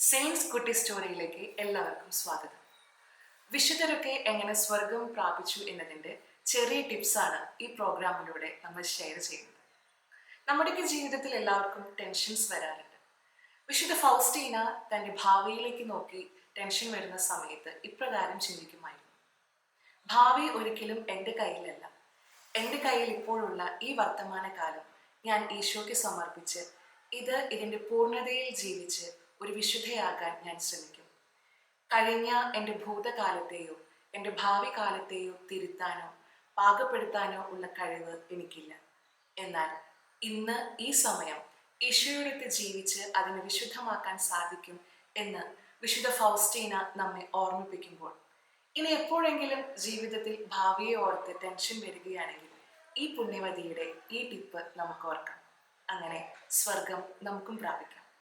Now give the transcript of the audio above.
Saints കുട്ടി സ്റ്റോറിയിലേക്ക് എല്ലാവർക്കും സ്വാഗതം. വിശുദ്ധരൊക്കെ എങ്ങനെ സ്വർഗം പ്രാപിച്ചു എന്നതിൻ്റെ ചെറിയ ടിപ്സാണ് ഈ പ്രോഗ്രാമിലൂടെ നമ്മൾ ഷെയർ ചെയ്യുന്നത്. നമ്മുടെയൊക്കെ ജീവിതത്തിൽ എല്ലാവർക്കും ടെൻഷൻസ് വരാറുണ്ട്. വിശുദ്ധ ഫൗസ്റ്റീന തൻ്റെ ഭാവിയിലേക്ക് നോക്കി ടെൻഷൻ വരുന്ന സമയത്ത് ഇപ്രകാരം ചിന്തിക്കുമായിരുന്നു: ഭാവി ഒരിക്കലും എൻ്റെ കയ്യിലല്ല. എൻ്റെ കയ്യിൽ ഇപ്പോഴുള്ള ഈ വർത്തമാനകാലം ഞാൻ ഈശോയ്ക്ക് സമർപ്പിച്ച് ഇതിൻ്റെ പൂർണ്ണതയിൽ ജീവിച്ച് ഒരു വിശുദ്ധയാകാൻ ഞാൻ ശ്രമിക്കും. കഴിഞ്ഞ എൻ്റെ ഭൂതകാലത്തെയോ എൻ്റെ ഭാവി കാലത്തെയോ തിരുത്താനോ പാകപ്പെടുത്താനോ ഉള്ള കഴിവ് എനിക്കില്ല. എന്നാൽ ഇന്ന് ഈ സമയം ഈശോയോടൊത്ത് ജീവിച്ച് അതിനെ വിശുദ്ധമാക്കാൻ സാധിക്കും എന്ന് വിശുദ്ധ ഫൗസ്റ്റീന നമ്മെ ഓർമ്മിപ്പിക്കുമ്പോൾ, ഇനി എപ്പോഴെങ്കിലും ജീവിതത്തിൽ ഭാവിയെ ഓർത്ത് ടെൻഷൻ വരികയാണെങ്കിൽ ഈ പുണ്യവതിയുടെ ഈ ടിപ്പ് നമുക്ക് ഓർക്കാം. അങ്ങനെ സ്വർഗം നമുക്കും പ്രാപിക്കാം.